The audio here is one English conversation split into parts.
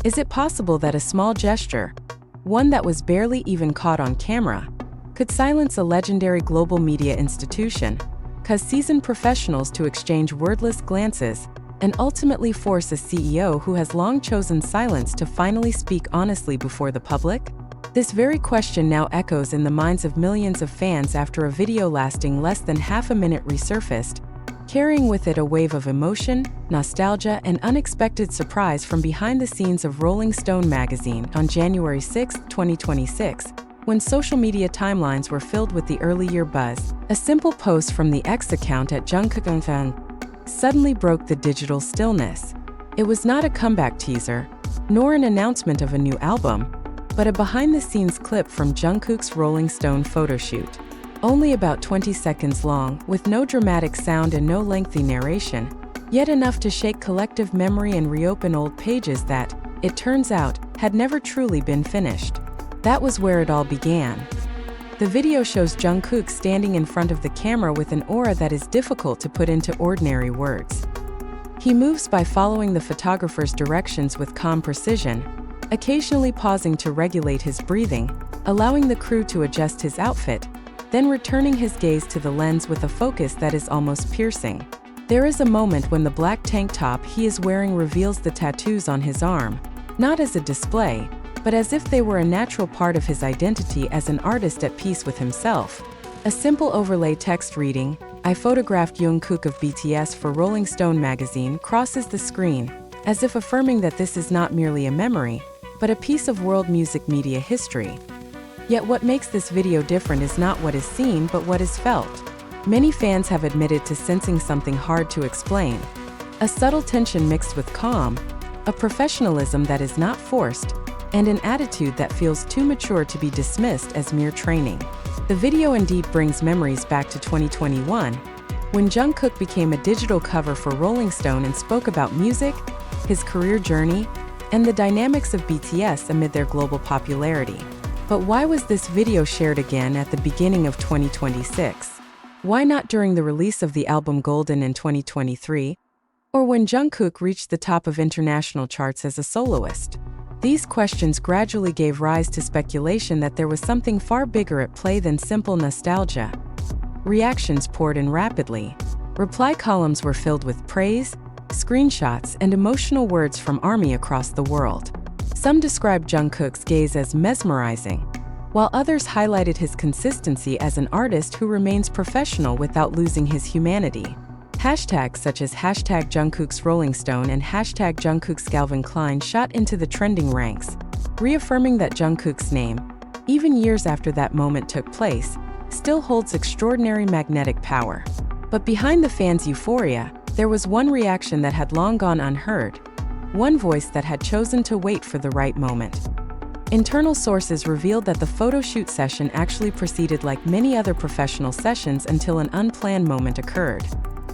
Is it possible that a small gesture, one that was barely even caught on camera, could silence a legendary global media institution, cause seasoned professionals to exchange wordless glances, and ultimately force a CEO who has long chosen silence to finally speak honestly before the public? This very question now echoes in the minds of millions of fans after a video lasting less than half a minute resurfaced, carrying with it a wave of emotion, nostalgia, and unexpected surprise from behind the scenes of Rolling Stone magazine on January 6, 2026, when social media timelines were filled with the early year buzz. A simple post from the X account at Jungkook suddenly broke the digital stillness. It was not a comeback teaser, nor an announcement of a new album, but a behind-the-scenes clip from Jungkook's Rolling Stone photoshoot. Only about 20 seconds long, with no dramatic sound and no lengthy narration, yet enough to shake collective memory and reopen old pages that, it turns out, had never truly been finished. That was where it all began. The video shows Jungkook standing in front of the camera with an aura that is difficult to put into ordinary words. He moves by following the photographer's directions with calm precision, occasionally pausing to regulate his breathing, allowing the crew to adjust his outfit, then returning his gaze to the lens with a focus that is almost piercing. There is a moment when the black tank top he is wearing reveals the tattoos on his arm, not as a display, but as if they were a natural part of his identity as an artist at peace with himself. A simple overlay text reading, "I photographed Jungkook of BTS for Rolling Stone magazine," crosses the screen, as if affirming that this is not merely a memory, but a piece of world music media history. Yet what makes this video different is not what is seen but what is felt. Many fans have admitted to sensing something hard to explain. A subtle tension mixed with calm, a professionalism that is not forced, and an attitude that feels too mature to be dismissed as mere training. The video indeed brings memories back to 2021, when Jungkook became a digital cover for Rolling Stone and spoke about music, his career journey, and the dynamics of BTS amid their global popularity. But why was this video shared again at the beginning of 2026? Why not during the release of the album Golden in 2023, or when Jungkook reached the top of international charts as a soloist? These questions gradually gave rise to speculation that there was something far bigger at play than simple nostalgia. Reactions poured in rapidly. Reply columns were filled with praise, screenshots, and emotional words from ARMY across the world. Some described Jungkook's gaze as mesmerizing, while others highlighted his consistency as an artist who remains professional without losing his humanity. Hashtags such as hashtag Jungkook's Rolling Stone and hashtag Jungkook's Calvin Klein shot into the trending ranks, reaffirming that Jungkook's name, even years after that moment took place, still holds extraordinary magnetic power. But behind the fans' euphoria, there was one reaction that had long gone unheard, one voice that had chosen to wait for the right moment. Internal sources revealed that the photo shoot session actually proceeded like many other professional sessions until an unplanned moment occurred.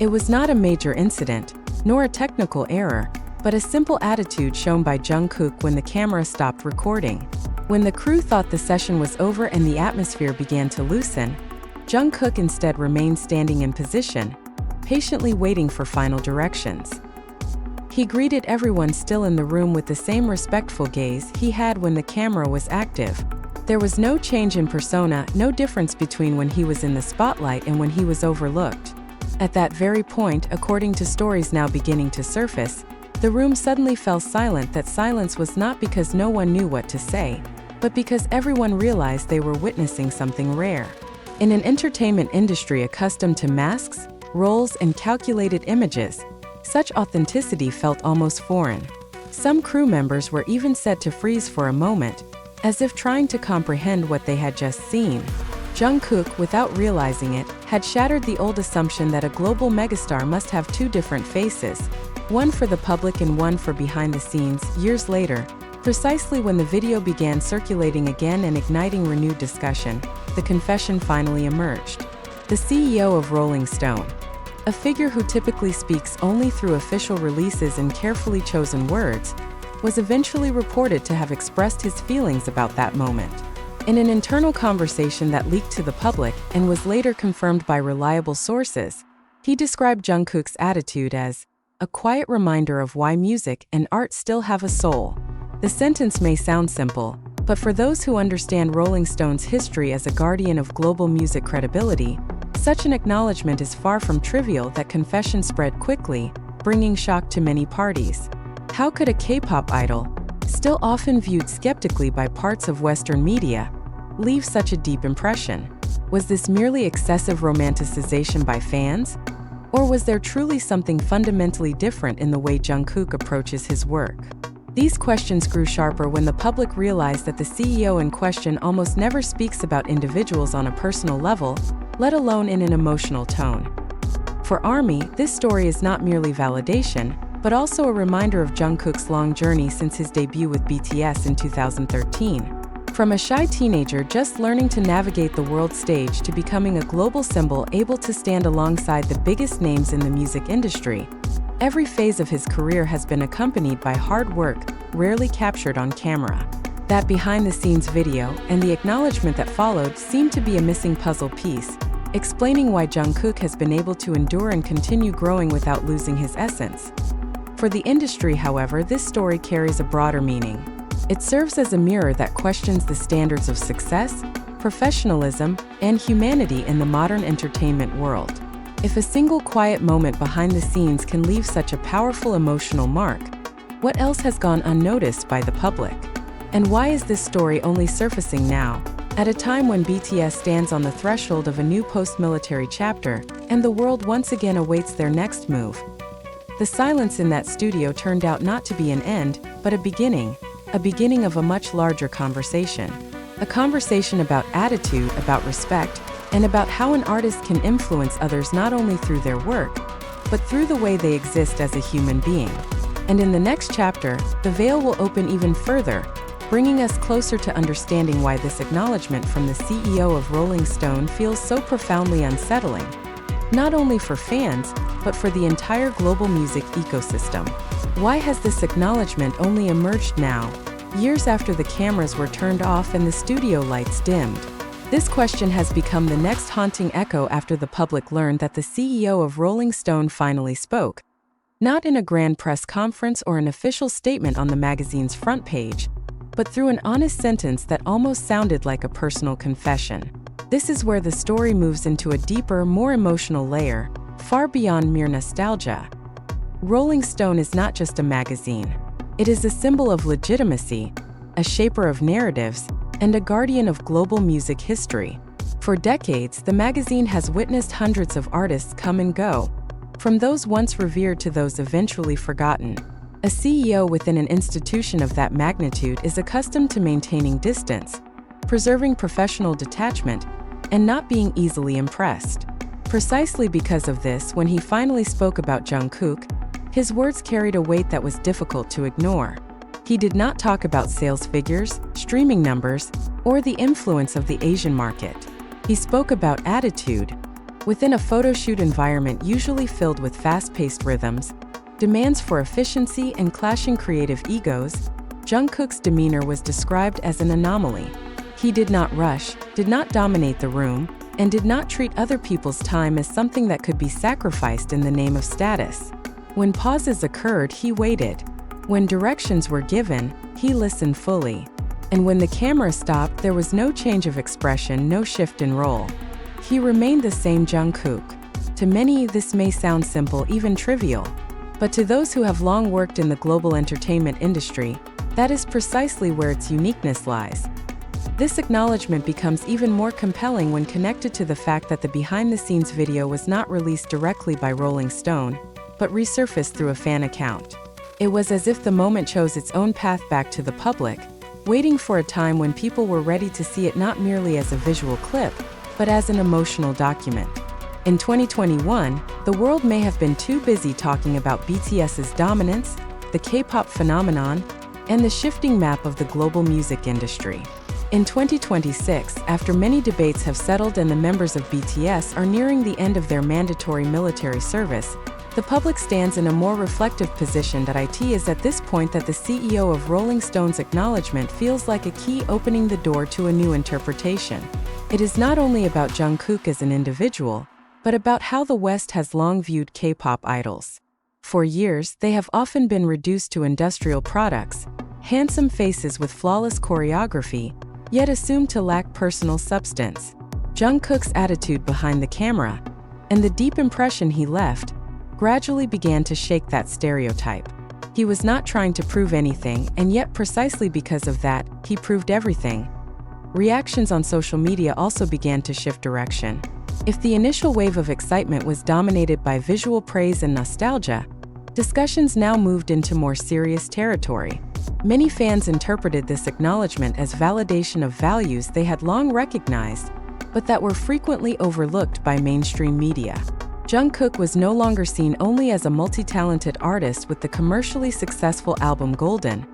It was not a major incident, nor a technical error, but a simple attitude shown by Jungkook when the camera stopped recording. When the crew thought the session was over and the atmosphere began to loosen, Jungkook instead remained standing in position, patiently waiting for final directions. He greeted everyone still in the room with the same respectful gaze he had when the camera was active. There was no change in persona, no difference between when he was in the spotlight and when he was overlooked. At that very point, according to stories now beginning to surface, the room suddenly fell silent. That silence was not because no one knew what to say, but because everyone realized they were witnessing something rare. In an entertainment industry accustomed to masks, roles, and calculated images, such authenticity felt almost foreign. Some crew members were even said to freeze for a moment, as if trying to comprehend what they had just seen. Jungkook, without realizing it, had shattered the old assumption that a global megastar must have two different faces, one for the public and one for behind the scenes. Years later, precisely when the video began circulating again and igniting renewed discussion, the confession finally emerged. The CEO of Rolling Stone, a figure who typically speaks only through official releases and carefully chosen words, was eventually reported to have expressed his feelings about that moment. In an internal conversation that leaked to the public and was later confirmed by reliable sources, he described Jungkook's attitude as a quiet reminder of why music and art still have a soul. The sentence may sound simple, but for those who understand Rolling Stone's history as a guardian of global music credibility, such an acknowledgement is far from trivial. That confession spread quickly, bringing shock to many parties. How could a K-pop idol, still often viewed skeptically by parts of Western media, leave such a deep impression? Was this merely excessive romanticization by fans? Or was there truly something fundamentally different in the way Jungkook approaches his work? These questions grew sharper when the public realized that the CEO in question almost never speaks about individuals on a personal level, let alone in an emotional tone. For ARMY, this story is not merely validation, but also a reminder of Jungkook's long journey since his debut with BTS in 2013. From a shy teenager just learning to navigate the world stage to becoming a global symbol able to stand alongside the biggest names in the music industry, every phase of his career has been accompanied by hard work, rarely captured on camera. That behind-the-scenes video and the acknowledgement that followed seemed to be a missing puzzle piece, explaining why Jungkook has been able to endure and continue growing without losing his essence. For the industry, however, this story carries a broader meaning. It serves as a mirror that questions the standards of success, professionalism, and humanity in the modern entertainment world. If a single quiet moment behind the scenes can leave such a powerful emotional mark, what else has gone unnoticed by the public? And why is this story only surfacing now, at a time when BTS stands on the threshold of a new post-military chapter, and the world once again awaits their next move? The silence in that studio turned out not to be an end, but a beginning of a much larger conversation. A conversation about attitude, about respect, and about how an artist can influence others not only through their work, but through the way they exist as a human being. And in the next chapter, the veil will open even further, bringing us closer to understanding why this acknowledgement from the CEO of Rolling Stone feels so profoundly unsettling, not only for fans, but for the entire global music ecosystem. Why has this acknowledgement only emerged now, years after the cameras were turned off and the studio lights dimmed? This question has become the next haunting echo after the public learned that the CEO of Rolling Stone finally spoke. Not in a grand press conference or an official statement on the magazine's front page, but through an honest sentence that almost sounded like a personal confession. This is where the story moves into a deeper, more emotional layer, far beyond mere nostalgia. Rolling Stone is not just a magazine. It is a symbol of legitimacy, a shaper of narratives, and a guardian of global music history. For decades, the magazine has witnessed hundreds of artists come and go, from those once revered to those eventually forgotten. A CEO within an institution of that magnitude is accustomed to maintaining distance, preserving professional detachment, and not being easily impressed. Precisely because of this, when he finally spoke about Jungkook, his words carried a weight that was difficult to ignore. He did not talk about sales figures, streaming numbers, or the influence of the Asian market. He spoke about attitude. Within a photoshoot environment usually filled with fast-paced rhythms, demands for efficiency, and clashing creative egos, Jungkook's demeanor was described as an anomaly. He did not rush, did not dominate the room, and did not treat other people's time as something that could be sacrificed in the name of status. When pauses occurred, he waited. When directions were given, he listened fully. And when the camera stopped, there was no change of expression, no shift in role. He remained the same Jungkook. To many, this may sound simple, even trivial. But to those who have long worked in the global entertainment industry, that is precisely where its uniqueness lies. This acknowledgement becomes even more compelling when connected to the fact that the behind-the-scenes video was not released directly by Rolling Stone, but resurfaced through a fan account. It was as if the moment chose its own path back to the public, waiting for a time when people were ready to see it not merely as a visual clip, but as an emotional document. In 2021, the world may have been too busy talking about BTS's dominance, the K-pop phenomenon, and the shifting map of the global music industry. In 2026, after many debates have settled and the members of BTS are nearing the end of their mandatory military service, the public stands in a more reflective position. That it is at this point that the CEO of Rolling Stone's acknowledgement feels like a key opening the door to a new interpretation. It is not only about Jungkook as an individual, but about how the West has long viewed K-pop idols. For years, they have often been reduced to industrial products, Handsome faces with flawless choreography, yet assumed to lack personal substance. Jungkook's attitude behind the camera, and the deep impression he left, gradually began to shake that stereotype. He was not trying to prove anything, and yet precisely because of that, he proved everything. Reactions on social media also began to shift direction. If the initial wave of excitement was dominated by visual praise and nostalgia, discussions now moved into more serious territory. Many fans interpreted this acknowledgement as validation of values they had long recognized, but that were frequently overlooked by mainstream media. Jungkook was no longer seen only as a multi-talented artist with the commercially successful album Golden,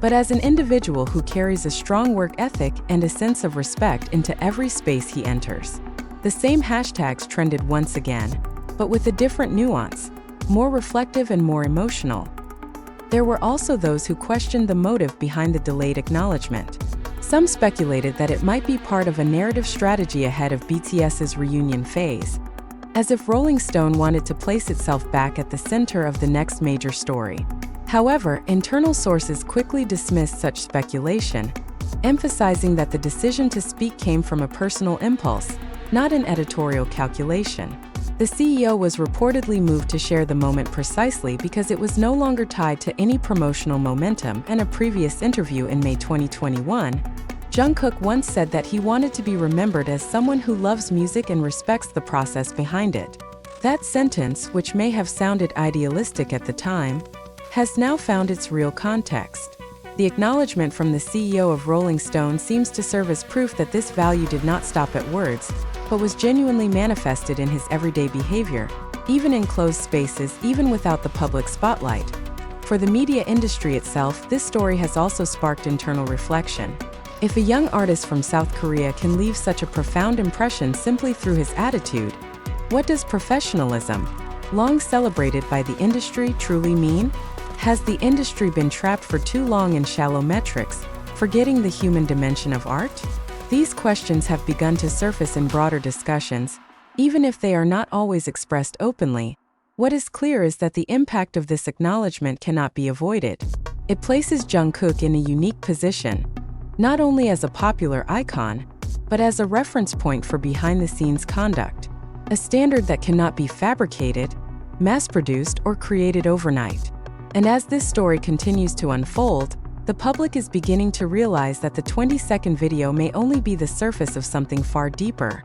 but as an individual who carries a strong work ethic and a sense of respect into every space he enters. The same hashtags trended once again, but with a different nuance, more reflective and more emotional. There were also those who questioned the motive behind the delayed acknowledgement. Some speculated that it might be part of a narrative strategy ahead of BTS's reunion phase, as if Rolling Stone wanted to place itself back at the center of the next major story. However, internal sources quickly dismissed such speculation, emphasizing that the decision to speak came from a personal impulse, not an editorial calculation. The CEO was reportedly moved to share the moment precisely because it was no longer tied to any promotional momentum. In a previous interview in May 2021, Jungkook once said that he wanted to be remembered as someone who loves music and respects the process behind it. That sentence, which may have sounded idealistic at the time, has now found its real context. The acknowledgement from the CEO of Rolling Stone seems to serve as proof that this value did not stop at words, but was genuinely manifested in his everyday behavior, even in closed spaces, even without the public spotlight. For the media industry itself, this story has also sparked internal reflection. If a young artist from South Korea can leave such a profound impression simply through his attitude, what does professionalism, long celebrated by the industry, truly mean? Has the industry been trapped for too long in shallow metrics, forgetting the human dimension of art? These questions have begun to surface in broader discussions, even if they are not always expressed openly. What is clear is that the impact of this acknowledgement cannot be avoided. It places Jungkook in a unique position, not only as a popular icon, but as a reference point for behind-the-scenes conduct, a standard that cannot be fabricated, mass-produced, or created overnight. And as this story continues to unfold, the public is beginning to realize that the 20-second video may only be the surface of something far deeper.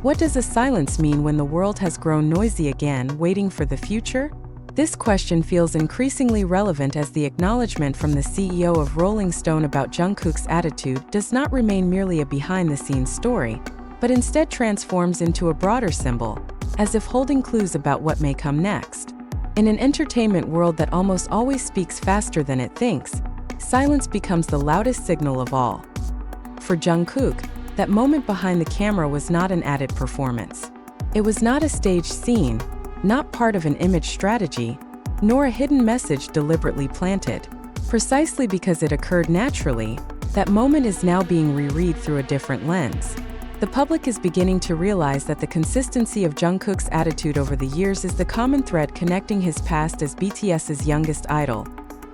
What does a silence mean when the world has grown noisy again, waiting for the future? This question feels increasingly relevant as the acknowledgement from the CEO of Rolling Stone about Jungkook's attitude does not remain merely a behind-the-scenes story, but instead transforms into a broader symbol, as if holding clues about what may come next. In an entertainment world that almost always speaks faster than it thinks, silence becomes the loudest signal of all. For Jungkook, that moment behind the camera was not an added performance. It was not a staged scene, not part of an image strategy, nor a hidden message deliberately planted. Precisely because it occurred naturally, that moment is now being reread through a different lens. The public is beginning to realize that the consistency of Jungkook's attitude over the years is the common thread connecting his past as BTS's youngest idol,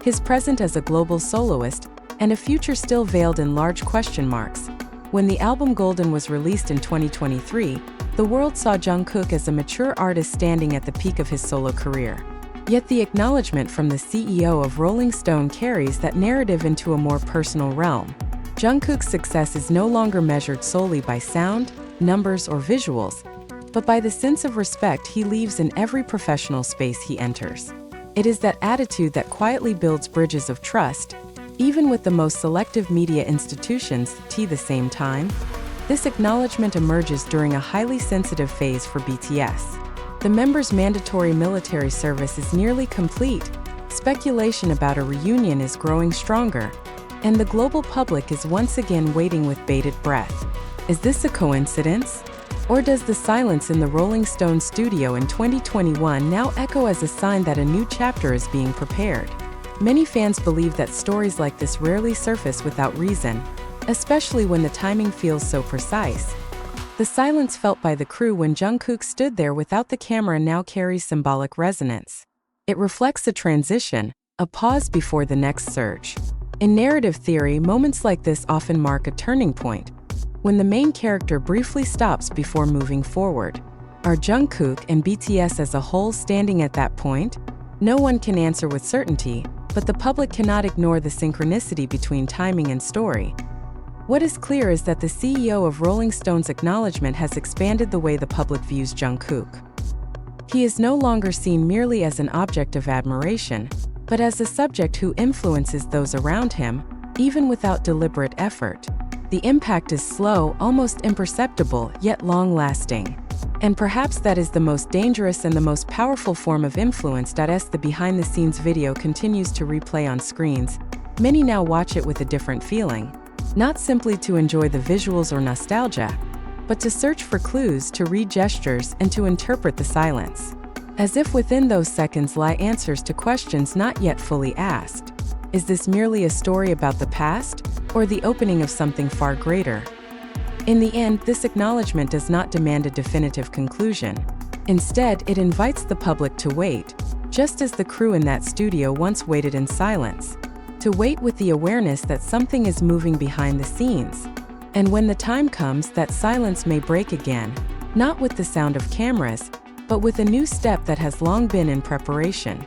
his present as a global soloist, and a future still veiled in large question marks. When the album Golden was released in 2023, the world saw Jungkook as a mature artist standing at the peak of his solo career. Yet the acknowledgement from the CEO of Rolling Stone carries that narrative into a more personal realm. Jungkook's success is no longer measured solely by sound, numbers, or visuals, but by the sense of respect he leaves in every professional space he enters. It is that attitude that quietly builds bridges of trust, even with the most selective media institutions. At the same time, this acknowledgement emerges during a highly sensitive phase for BTS. The members' mandatory military service is nearly complete, speculation about a reunion is growing stronger, and the global public is once again waiting with bated breath. Is this a coincidence? Or does the silence in the Rolling Stone studio in 2021 now echo as a sign that a new chapter is being prepared? Many fans believe that stories like this rarely surface without reason, especially when the timing feels so precise. The silence felt by the crew when Jungkook stood there without the camera now carries symbolic resonance. It reflects a transition, a pause before the next surge. In narrative theory, moments like this often mark a turning point, when the main character briefly stops before moving forward. Are Jungkook and BTS as a whole standing at that point? No one can answer with certainty, but the public cannot ignore the synchronicity between timing and story. What is clear is that the CEO of Rolling Stone's acknowledgement has expanded the way the public views Jungkook. He is no longer seen merely as an object of admiration, but as a subject who influences those around him, even without deliberate effort. The impact is slow, almost imperceptible, yet long-lasting. And perhaps that is the most dangerous and the most powerful form of influence. As the behind-the-scenes video continues to replay on screens, many now watch it with a different feeling. Not simply to enjoy the visuals or nostalgia, but to search for clues, to read gestures, and to interpret the silence. As if within those seconds lie answers to questions not yet fully asked. Is this merely a story about the past, or the opening of something far greater? In the end, this acknowledgement does not demand a definitive conclusion. Instead, it invites the public to wait, just as the crew in that studio once waited in silence. To wait with the awareness that something is moving behind the scenes. And when the time comes, that silence may break again, not with the sound of cameras, but with a new step that has long been in preparation.